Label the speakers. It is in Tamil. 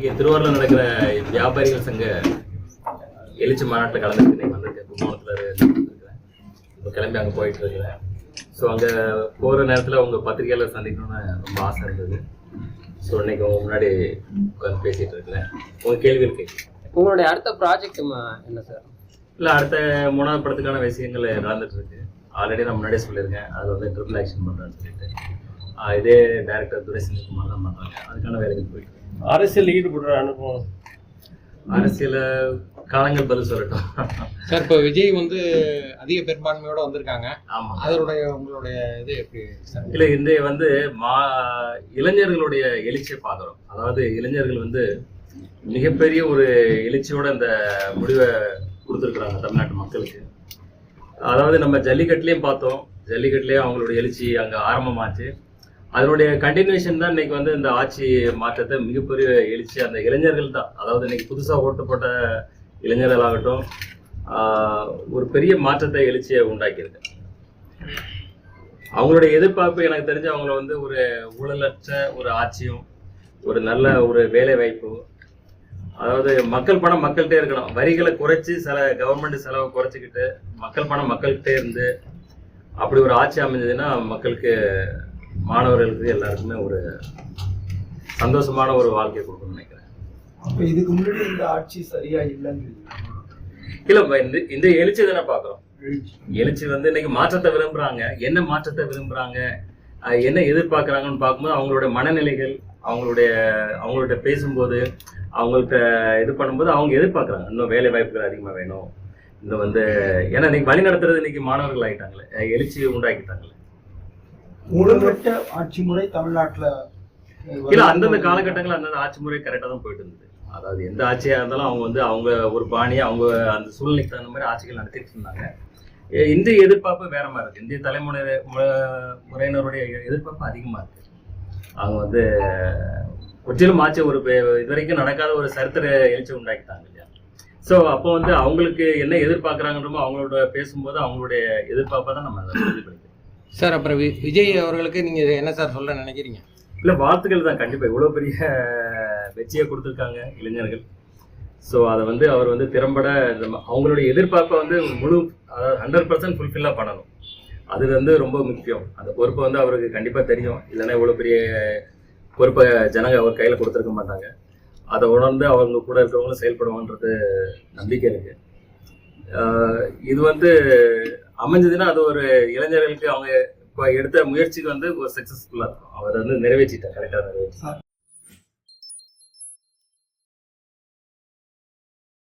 Speaker 1: இங்கே திருவாரூரில் நடக்கிற வியாபாரிகள் சங்க எழுச்சி மாநாட்டில் கலந்துருக்கு. இன்னைக்கு வந்திருக்கேன். கும்பகோணத்தில் இருக்கிறேன். இப்போ கிளம்பி அங்கே போயிட்டு இருக்கிறேன். ஸோ அங்கே போகிற நேரத்தில் உங்கள் பத்திரிகையாளர் சந்திக்கணும்னு ரொம்ப ஆசை இருந்தது. ஸோ இன்னைக்கு உங்க முன்னாடி உட்காந்து பேசிகிட்டு இருக்கிறேன். உங்கள் கேள்விகள் கேட்குறேன்.
Speaker 2: உங்களுடைய அடுத்த ப்ராஜெக்ட் என்ன சார்?
Speaker 1: இல்லை, அடுத்த 3வது படத்துக்கான விஷயங்கள் நடந்துட்டு இருக்கு. ஆல்ரெடி நான் முன்னாடியே சொல்லியிருக்கேன். அது வந்து ட்ரிபிள் ஆக்ஷன் பண்ணுறேன்னு சொல்லிட்டு இதே டைரக்டர் துரைசிங்ககுமார் தான் பண்ணுறாங்க. அதுக்கான வேலைகள் போயிட்டு
Speaker 3: அரசியல் ஈடுபடுற அனுபவம்,
Speaker 1: அரசியல காலங்கள் பதில் சொல்லட்டும்
Speaker 4: சார். இப்போ விஜய் வந்து அதிக பெரும்பான்மையோட வந்திருக்காங்க.
Speaker 1: ஆமா,
Speaker 4: அதனுடைய உங்களுடைய இது எப்படி சார்?
Speaker 1: இல்லை, இந்த வந்து இளைஞர்களுடைய எழுச்சியை பார்க்குறோம். அதாவது இளைஞர்கள் வந்து மிகப்பெரிய ஒரு எழுச்சியோட இந்த முடிவை கொடுத்துருக்குறாங்க தமிழ்நாட்டு மக்களுக்கு. அதாவது நம்ம ஜல்லிக்கட்டுலேயும் பார்த்தோம். ஜல்லிக்கட்டுலேயும் அவங்களுடைய எழுச்சி அங்கே ஆரம்பமாச்சு. அதனுடைய கண்டினியூஷன் தான் இன்னைக்கு வந்து இந்த ஆட்சி மாற்றத்தை மிகப்பெரிய எழுச்சி அந்த இளைஞர்கள் தான். அதாவது இன்னைக்கு புதுசாக ஓட்டப்பட்ட இளைஞர்களாகட்டும் ஒரு பெரிய மாற்றத்தை எழுச்சியை உண்டாக்கியிருக்கு. அவங்களுடைய எதிர்பார்ப்பு எனக்கு தெரிஞ்சு அவங்கள வந்து ஒரு ஊழலற்ற ஒரு ஆட்சியும் ஒரு நல்ல ஒரு வேலை வாய்ப்பு, அதாவது மக்கள் பணம் மக்கள்கிட்டே இருக்கணும். வரிகளை குறைச்சி கவர்மெண்ட் செலவை குறைச்சிக்கிட்டு மக்கள் பணம் மக்கள்கிட்டே இருந்து அப்படி ஒரு ஆட்சி அமைஞ்சதுன்னா மக்களுக்கு, மாணவர்களுக்கு எல்லாருக்குமே ஒரு சந்தோஷமான ஒரு வாழ்க்கையை கொடுக்கணும்னு நினைக்கிறேன்.
Speaker 5: இதுக்கு முன்னாடி இந்த ஆட்சி சரியா இல்லைன்னு
Speaker 1: இல்ல, இந்த எழுச்சி தானே பாக்குறோம். எழுச்சி வந்து இன்னைக்கு மாற்றத்தை விரும்புறாங்க. என்ன மாற்றத்தை விரும்புறாங்க, என்ன எதிர்பார்க்கறாங்கன்னு பார்க்கும்போது அவங்களோட மனநிலைகள், அவங்கள்ட்ட பேசும்போது, அவங்கள்ட்ட இது பண்ணும்போது அவங்க எதிர்பார்க்கறாங்க இன்னும் வேலை வாய்ப்புகள் அதிகமா வேணும். இன்னும் வந்து ஏன்னா இன்னைக்கு வழி நடத்துறது இன்னைக்கு மாணவர்கள் ஆயிட்டாங்களே, எழுச்சி உண்டாக்கிட்டாங்களே.
Speaker 5: ஊழலற்ற ஆட்சி முறை தமிழ்நாட்டுல
Speaker 1: இல்ல, அந்தந்த காலகட்டங்கள் அந்தந்த ஆட்சி முறை கரெக்டா தான் போயிட்டு இருந்தது. அதாவது எந்த ஆட்சியா இருந்தாலும் அவங்க ஒரு பாணியை அவங்க அந்த சூழ்நிலைக்கு தகுந்த மாதிரி ஆட்சிகள் நடத்திட்டு இருந்தாங்க. இந்திய எதிர்பார்ப்பு வேற மாதிரி இருக்கு. இந்திய முறையினருடைய எதிர்பார்ப்பு அதிகமா இருக்கு. அவங்க வந்து முற்றிலும் ஆட்சி ஒரு இதுவரைக்கும் நடக்காத ஒரு சரித்திர எழுச்சி உண்டாக்கிட்டாங்க இல்லையா. ஸோ அப்போ வந்து அவங்களுக்கு என்ன எதிர்பார்க்குறாங்கன்றமோ அவங்களோட பேசும்போது அவங்களுடைய எதிர்பார்ப்பை தான் நம்ம பிரதிபலிக்கிறோம்
Speaker 4: சார். அப்புறம் விஜய் அவர்களுக்கு நீங்க என்ன சார் சொல்ல நினைக்கிறீங்க?
Speaker 1: இல்லை, வாழ்த்துக்கள் தான். கண்டிப்பாக இவ்வளோ பெரிய வெற்றியை கொடுத்துருக்காங்க இளைஞர்கள். ஸோ அதை வந்து அவர் வந்து திறம்பட அவங்களுடைய எதிர்பார்ப்பை வந்து அதாவது 100% ஃபுல்ஃபில்லாக பண்ணணும். அது வந்து ரொம்ப முக்கியம். அந்த பொறுப்பை வந்து அவருக்கு கண்டிப்பாக தெரியும். இல்லைன்னா இவ்வளோ பெரிய பொறுப்பை ஜனங்க அவர் கையில் கொடுத்துருக்க மாட்டாங்க. அதை உணர்ந்து அவங்க கூட இருக்கிறவங்களும் செயல்படுவான்றது நம்பிக்கை இருக்கு. இது வந்து அமைஞ்சதுன்னா அது ஒரு இளைஞர்களுக்கு அவங்க இப்போ எடுத்த முயற்சிக்கு வந்து ஒரு சக்ஸஸ்ஃபுல்லாக இருக்கும். அவர் வந்து நிறைவேற்றிட்டார், கரெக்டாக நிறைவேற்றி.